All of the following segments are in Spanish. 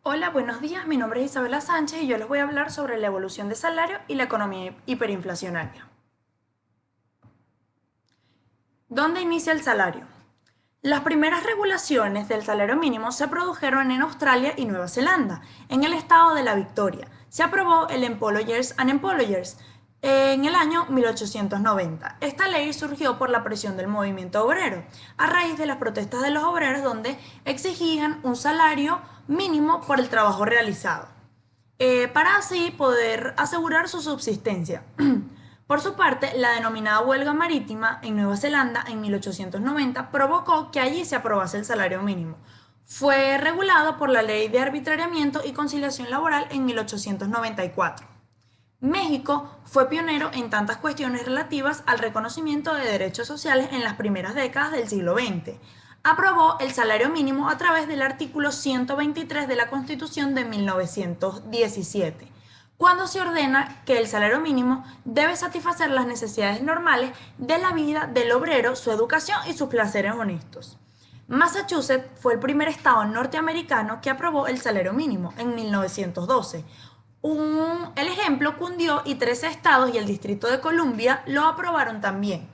Hola, buenos días. Mi nombre es Isabela Sánchez y yo les voy a hablar sobre la evolución de salario y la economía hiperinflacionaria. ¿Dónde inicia el salario? Las primeras regulaciones del salario mínimo se produjeron en Australia y Nueva Zelanda, en el estado de la Victoria. Se aprobó el Employers and Employers en el año 1890. Esta ley surgió por la presión del movimiento obrero, a raíz de las protestas de los obreros donde exigían un salario mínimo por el trabajo realizado, para así poder asegurar su subsistencia. Por su parte, la denominada huelga marítima en Nueva Zelanda en 1890 provocó que allí se aprobase el salario mínimo. Fue regulado por la Ley de Arbitramiento y Conciliación Laboral en 1894. México fue pionero en tantas cuestiones relativas al reconocimiento de derechos sociales en las primeras décadas del siglo XX. Aprobó el salario mínimo a través del artículo 123 de la Constitución de 1917, cuando se ordena que el salario mínimo debe satisfacer las necesidades normales de la vida del obrero, su educación y sus placeres honestos. Massachusetts fue el primer estado norteamericano que aprobó el salario mínimo en 1912. El ejemplo cundió y 13 estados y el Distrito de Columbia lo aprobaron también,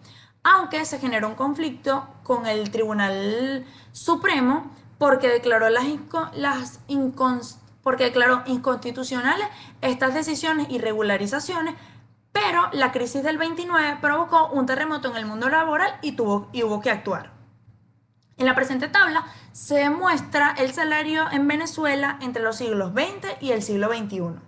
aunque se generó un conflicto con el Tribunal Supremo porque porque declaró inconstitucionales estas decisiones y regularizaciones, pero la crisis del 29 provocó un terremoto en el mundo laboral y hubo que actuar. En la presente tabla se muestra el salario en Venezuela entre los siglos XX y el siglo XXI.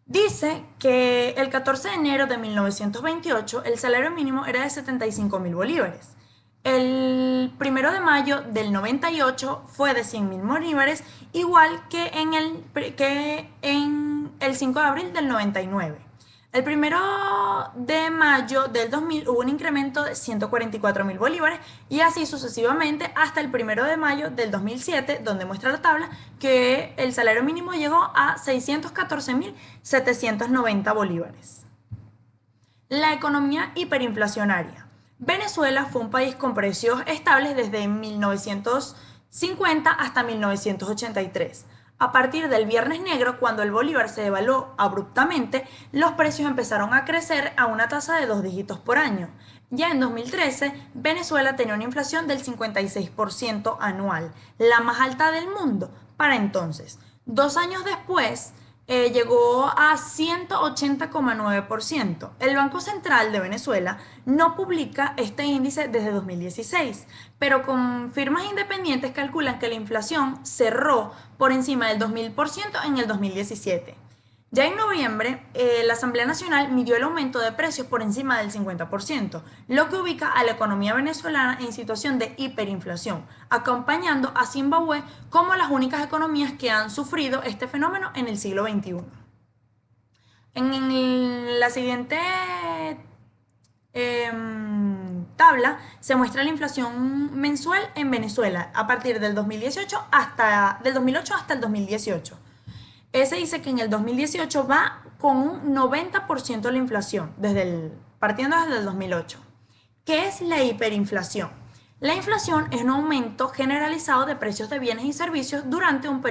Dice que el 14 de enero de 1928 el salario mínimo era de 75.000 bolívares. El 1 de mayo del 98 fue de 100.000 bolívares, igual que en el 5 de abril del 99. El 1 de mayo del 2000 hubo un incremento de 144.000 bolívares y así sucesivamente hasta el 1 de mayo del 2007, donde muestra la tabla que el salario mínimo llegó a 614.790 bolívares. La economía hiperinflacionaria. Venezuela fue un país con precios estables desde 1950 hasta 1983. A partir del Viernes Negro, cuando el bolívar se devaluó abruptamente, los precios empezaron a crecer a una tasa de 2 dígitos por año. Ya en 2013, Venezuela tenía una inflación del 56% anual, la más alta del mundo para entonces. 2 años después, llegó a 180,9%. El Banco Central de Venezuela no publica este índice desde 2016, pero con firmas independientes calculan que la inflación cerró por encima del 2000% en el 2017. Ya en noviembre, la Asamblea Nacional midió el aumento de precios por encima del 50%, lo que ubica a la economía venezolana en situación de hiperinflación, acompañando a Zimbabue como las únicas economías que han sufrido este fenómeno en el siglo XXI. En la siguiente tabla se muestra la inflación mensual en Venezuela a partir del 2008 hasta el 2018. Se dice que en el 2018 va con un 90% la inflación, partiendo desde el 2008. ¿Qué es la hiperinflación? La inflación es un aumento generalizado de precios de bienes y servicios durante en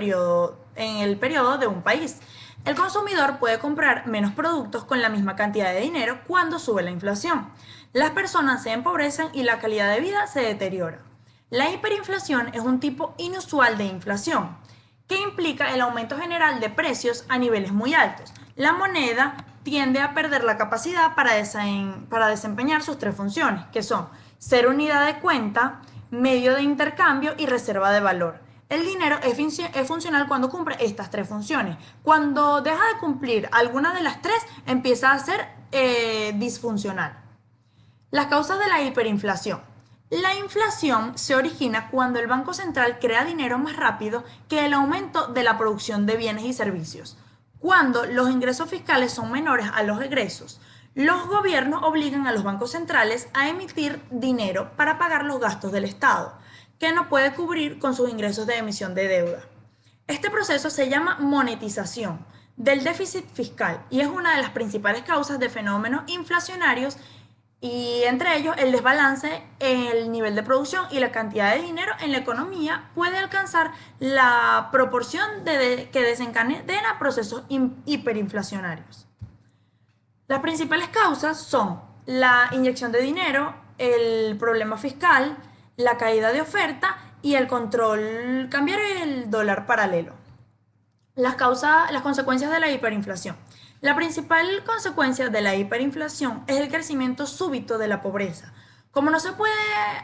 el periodo de un país. El consumidor puede comprar menos productos con la misma cantidad de dinero cuando sube la inflación. Las personas se empobrecen y la calidad de vida se deteriora. La hiperinflación es un tipo inusual de inflación que implica el aumento general de precios a niveles muy altos. La moneda tiende a perder la capacidad para desempeñar sus tres funciones, que son ser unidad de cuenta, medio de intercambio y reserva de valor. El dinero es funcional cuando cumple estas tres funciones. Cuando deja de cumplir alguna de las tres, empieza a ser disfuncional. Las causas de la hiperinflación. La inflación se origina cuando el Banco Central crea dinero más rápido que el aumento de la producción de bienes y servicios. Cuando los ingresos fiscales son menores a los egresos, los gobiernos obligan a los bancos centrales a emitir dinero para pagar los gastos del Estado, que no puede cubrir con sus ingresos de emisión de deuda. Este proceso se llama monetización del déficit fiscal y es una de las principales causas de fenómenos inflacionarios Y entre ellos, el desbalance en el nivel de producción y la cantidad de dinero en la economía puede alcanzar la proporción que desencadena procesos hiperinflacionarios. Las principales causas son la inyección de dinero, el problema fiscal, la caída de oferta y el control cambiario y el dólar paralelo. Las consecuencias de la hiperinflación. La principal consecuencia de la hiperinflación es el crecimiento súbito de la pobreza. Como no se puede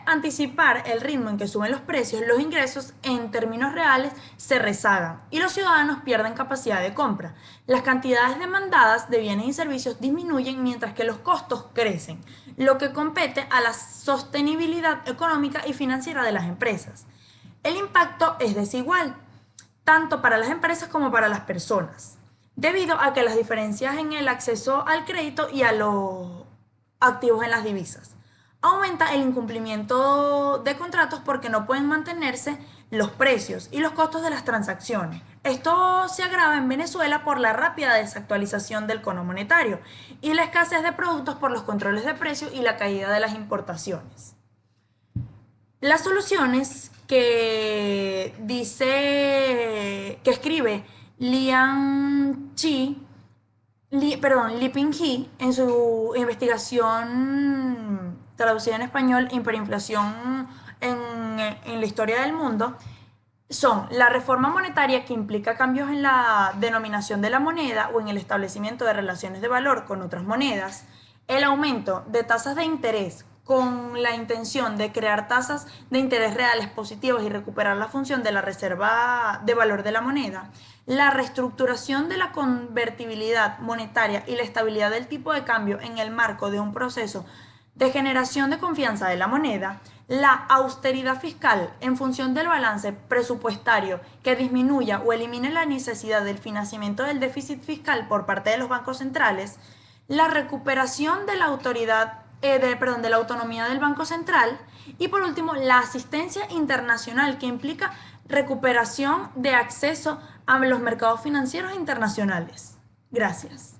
anticipar el ritmo en que suben los precios, los ingresos en términos reales se rezagan y los ciudadanos pierden capacidad de compra. Las cantidades demandadas de bienes y servicios disminuyen mientras que los costos crecen, lo que compete a la sostenibilidad económica y financiera de las empresas. El impacto es desigual tanto para las empresas como para las personas, debido a que las diferencias en el acceso al crédito y a los activos en las divisas. Aumenta el incumplimiento de contratos porque no pueden mantenerse los precios y los costos de las transacciones. Esto se agrava en Venezuela por la rápida desactualización del cono monetario y la escasez de productos por los controles de precios y la caída de las importaciones. Las soluciones que escribe Liping He en su investigación traducida en español, Hiperinflación en la historia del mundo, son la reforma monetaria que implica cambios en la denominación de la moneda o en el establecimiento de relaciones de valor con otras monedas, el aumento de tasas de interés con la intención de crear tasas de interés reales positivas y recuperar la función de la reserva de valor de la moneda, la reestructuración de la convertibilidad monetaria y la estabilidad del tipo de cambio en el marco de un proceso de generación de confianza de la moneda, la austeridad fiscal en función del balance presupuestario que disminuya o elimine la necesidad del financiamiento del déficit fiscal por parte de los bancos centrales, la recuperación de la de la autonomía del Banco Central y por último la asistencia internacional que implica recuperación de acceso a los mercados financieros internacionales. Gracias.